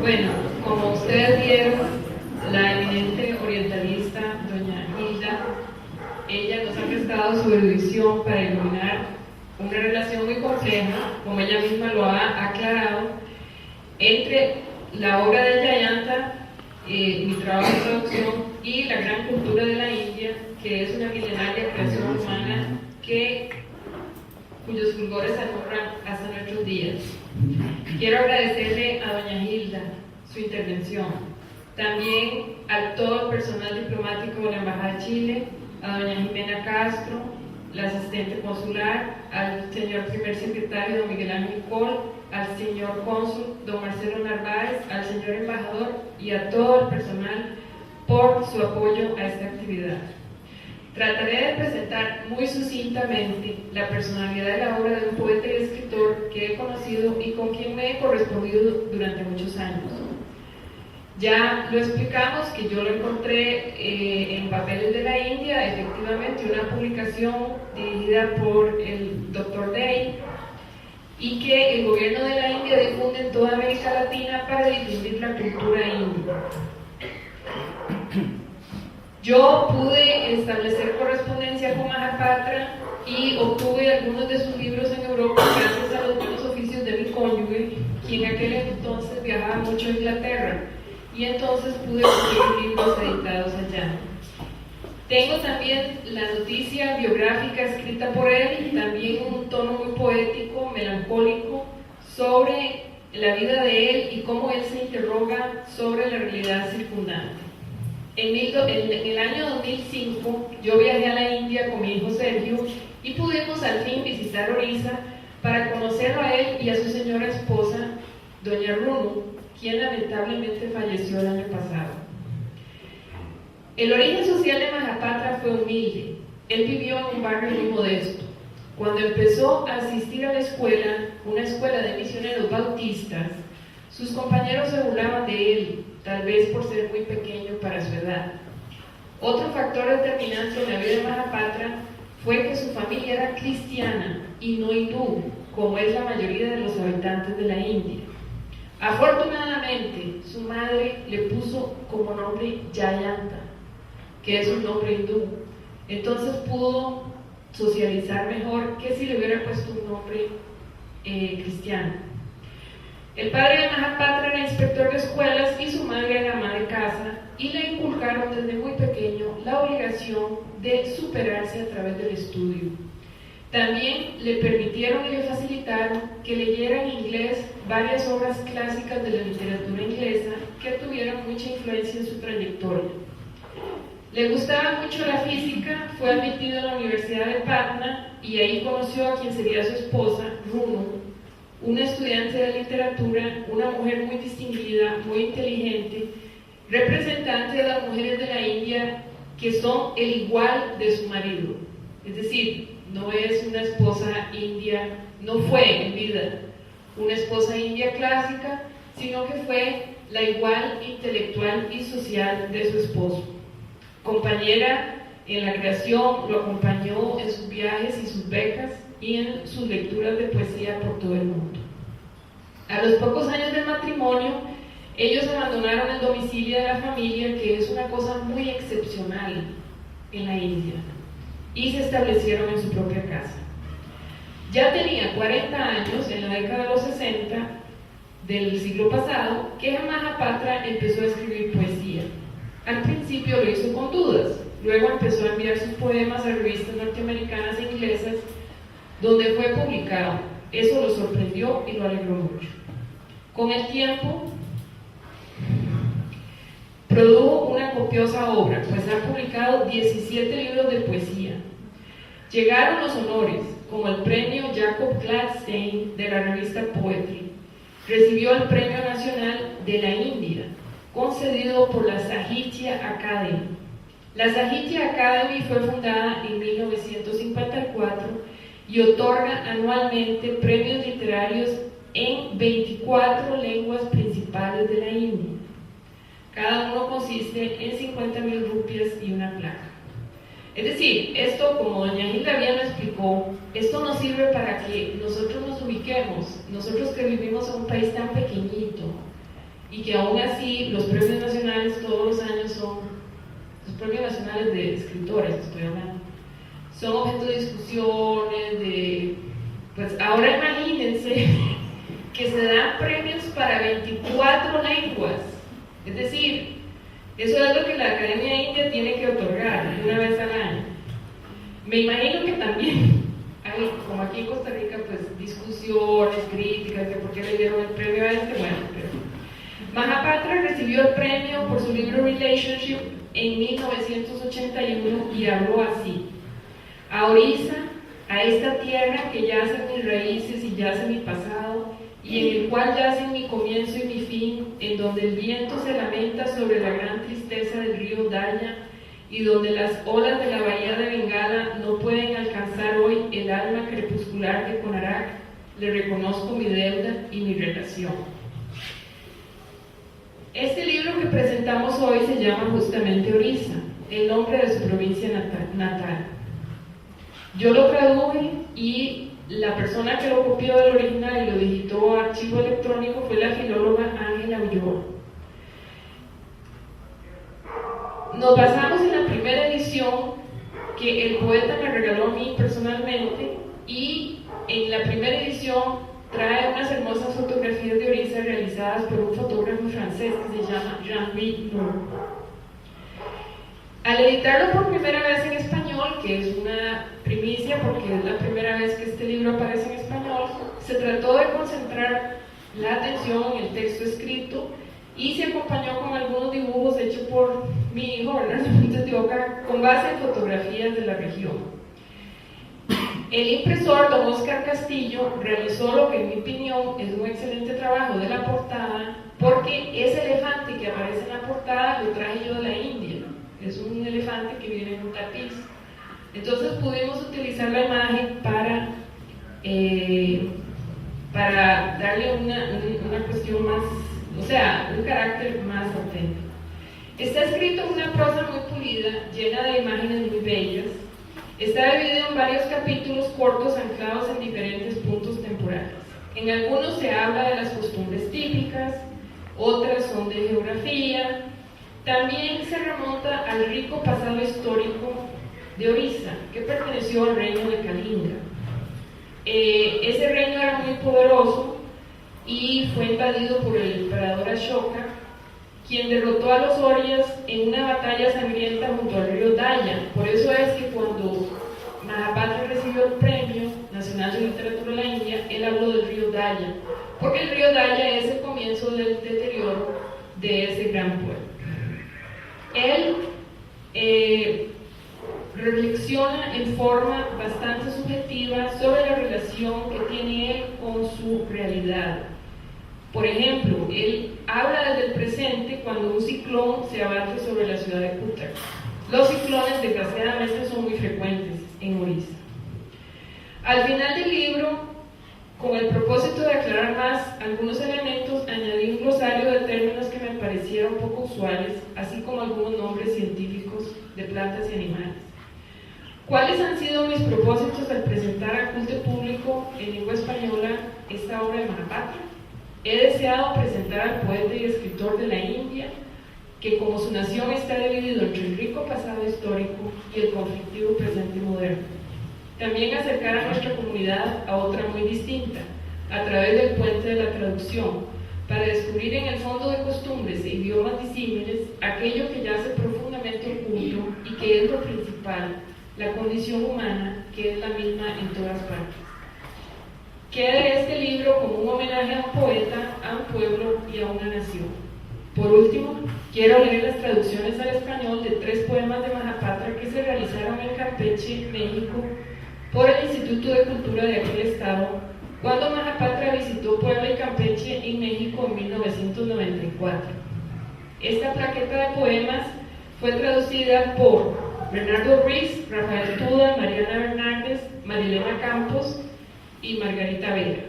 Bueno, como ustedes vieron, la eminente orientalista doña Hilda, ella nos ha prestado su erudición para iluminar una relación muy compleja, como ella misma lo ha aclarado, entre la obra de Jayanta, mi trabajo de traducción, y la gran cultura de la India, que es una milenaria creación humana cuyos fulgores alumbran hasta nuestros días. Quiero agradecerle a doña Hilda su intervención, también a todo el personal diplomático de la Embajada de Chile, a doña Jimena Castro, la asistente consular, al señor primer secretario don Miguel Ángel Col, al señor cónsul don Marcelo Narváez, al señor embajador y a todo el personal por su apoyo a esta actividad. Trataré de presentar muy sucintamente la personalidad de la obra de un poeta y escritor que he conocido y con quien me he correspondido durante muchos años. Ya lo explicamos, que yo lo encontré en Papeles de la India, efectivamente una publicación dirigida por el Dr. Day, y que el gobierno de la India difunde en toda América Latina para difundir la cultura india. Yo pude establecer correspondencia con Mahapatra y obtuve algunos de sus libros en Europa gracias a los buenos oficios de mi cónyuge, quien en aquel entonces viajaba mucho a Inglaterra, y entonces pude conseguir libros editados allá. Tengo también la noticia biográfica escrita por él, también en un tono muy poético, melancólico, sobre la vida de él y cómo él se interroga sobre la realidad circundante. En el año 2005 yo viajé a la India con mi hijo Sergio y pudimos al fin visitar Orissa para conocerlo a él y a su señora esposa, doña Runu, quien lamentablemente falleció el año pasado. El origen social de Mahapatra fue humilde. Él vivió en un barrio muy modesto. Cuando empezó a asistir a la escuela, una escuela de misioneros bautistas, sus compañeros se burlaban de él, tal vez por ser muy pequeño para su edad. Otro factor determinante en la vida de Mahapatra fue que su familia era cristiana y no hindú, como es la mayoría de los habitantes de la India. Afortunadamente, su madre le puso como nombre Jayanta, que es un nombre hindú. Entonces pudo socializar mejor que si le hubiera puesto un nombre cristiano. El padre de Mahapatra era inspector de escuelas y su madre era ama de casa, y le inculcaron desde muy pequeño la obligación de superarse a través del estudio. También le permitieron y le facilitaron que leyera en inglés varias obras clásicas de la literatura inglesa que tuvieron mucha influencia en su trayectoria. Le gustaba mucho la física, fue admitido a la Universidad de Patna y ahí conoció a quien sería su esposa, Runu, una estudiante de literatura, una mujer muy distinguida, muy inteligente, representante de las mujeres de la India que son el igual de su marido. Es decir, no es una esposa india, no fue en vida una esposa india clásica, sino que fue la igual intelectual y social de su esposo. Compañera en la creación, lo acompañó en sus viajes y sus becas y en sus lecturas de poesía por todo el mundo. A los pocos años del matrimonio, ellos abandonaron el domicilio de la familia, que es una cosa muy excepcional en la India, y se establecieron en su propia casa. Ya tenía 40 años, en la década de los 60 del siglo pasado, que Mahapatra empezó a escribir poesía. Al principio lo hizo con dudas, luego empezó a enviar sus poemas a revistas norteamericanas e inglesas, donde fue publicado. Eso lo sorprendió y lo alegró mucho. Con el tiempo, produjo una copiosa obra, pues ha publicado 17 libros de poesía. Llegaron los honores, como el premio Jacob Gladstein de la revista Poetry. Recibió el Premio Nacional de la India, concedido por la Sahitya Academy. La Sahitya Academy fue fundada en 1954 y otorga anualmente premios literarios en 24 lenguas principales de la India. Cada uno consiste en 50.000 rupias y una placa. Es decir, esto, como doña Hilda bien lo explicó, esto nos sirve para que nosotros nos ubiquemos, nosotros que vivimos en un país tan pequeñito, y que aún así los premios nacionales todos los años son, los premios nacionales de escritores, estoy hablando, son objeto de discusiones, pues ahora imagínense que se dan premios para 24 lenguas, es decir, eso es lo que la Academia India tiene que otorgar una vez al año. Me imagino que también hay, como aquí en Costa Rica, pues discusiones, críticas, de por qué le dieron el premio a este, bueno, pero Mahapatra recibió el premio por su libro Relationship en 1981 y habló así: a Orissa, a esta tierra que yace mis raíces y yace mi pasado, y en el cual yacen mi comienzo y mi fin, en donde el viento se lamenta sobre la gran tristeza del río Daya, y donde las olas de la bahía de Bengala no pueden alcanzar hoy el alma crepuscular de Konarak, le reconozco mi deuda y mi relación. Este libro que presentamos hoy se llama justamente Orissa, el nombre de su provincia natal. Yo lo traduje y la persona que lo copió del original y lo digitó a archivo electrónico fue la filóloga Ángela Ulloa. Nos basamos en la primera edición que el poeta me regaló a mí personalmente, y en la primera edición trae unas hermosas fotografías de Orissa realizadas por un fotógrafo francés que se llama Jean-Louis Nour. Al editarlo por primera vez en español, que es una primicia porque es la primera vez que este libro aparece en español, se trató de concentrar la atención en el texto escrito y se acompañó con algunos dibujos hechos por mi hijo, Bernardo Montes de Oca, con base en fotografías de la región. El impresor, don Oscar Castillo, realizó lo que en mi opinión es un excelente trabajo de la portada, porque ese elefante que aparece en la portada lo traje yo de la India. Es un elefante que viene en un tapiz. Entonces pudimos utilizar la imagen para darle una cuestión más, o sea, un carácter más auténtico. Está escrito en una prosa muy pulida, llena de imágenes muy bellas. Está dividido en varios capítulos cortos anclados en diferentes puntos temporales. En algunos se habla de las costumbres típicas, otras son de geografía. También se remonta al rico pasado histórico de Orissa, que perteneció al reino de Kalinga. Ese reino era muy poderoso y fue invadido por el emperador Ashoka, quien derrotó a los Orias en una batalla sangrienta junto al río Daya. Por eso es que cuando Mahapatra recibió el Premio Nacional de Literatura de la India, él habló del río Daya, porque el río Daya es el comienzo del deterioro de ese gran pueblo. Él reflexiona en forma bastante subjetiva sobre la relación que tiene él con su realidad. Por ejemplo, él habla desde el presente cuando un ciclón se abate sobre la ciudad de Cuttack. Los ciclones, desgraciadamente, son muy frecuentes en Orissa. Al final del libro, con el propósito de aclarar más algunos elementos, añadí un glosario de términos que me parecieron poco usuales, así como algunos nombres científicos de plantas y animales. ¿Cuáles han sido mis propósitos al presentar al culto público en lengua española esta obra de Mahapatra? He deseado presentar al poeta y escritor de la India, que como su nación está dividido entre el rico pasado histórico y el conflictivo presente moderno. También acercar a nuestra comunidad a otra muy distinta, a través del puente de la traducción, para descubrir en el fondo de costumbres e idiomas disímiles aquello que yace profundamente oculto y que es lo principal, la condición humana, que es la misma en todas partes. Queda este libro como un homenaje a un poeta, a un pueblo y a una nación. Por último, quiero leer las traducciones al español de 3 poemas de Mahapatra que se realizaron en Campeche, México, por el Instituto de Cultura de aquel estado, cuando Mahapatra visitó Puebla y Campeche en México en 1994. Esta plaqueta de poemas fue traducida por Bernardo Ruiz, Rafael Tuda, Mariana Hernández, Marilena Campos y Margarita Vega.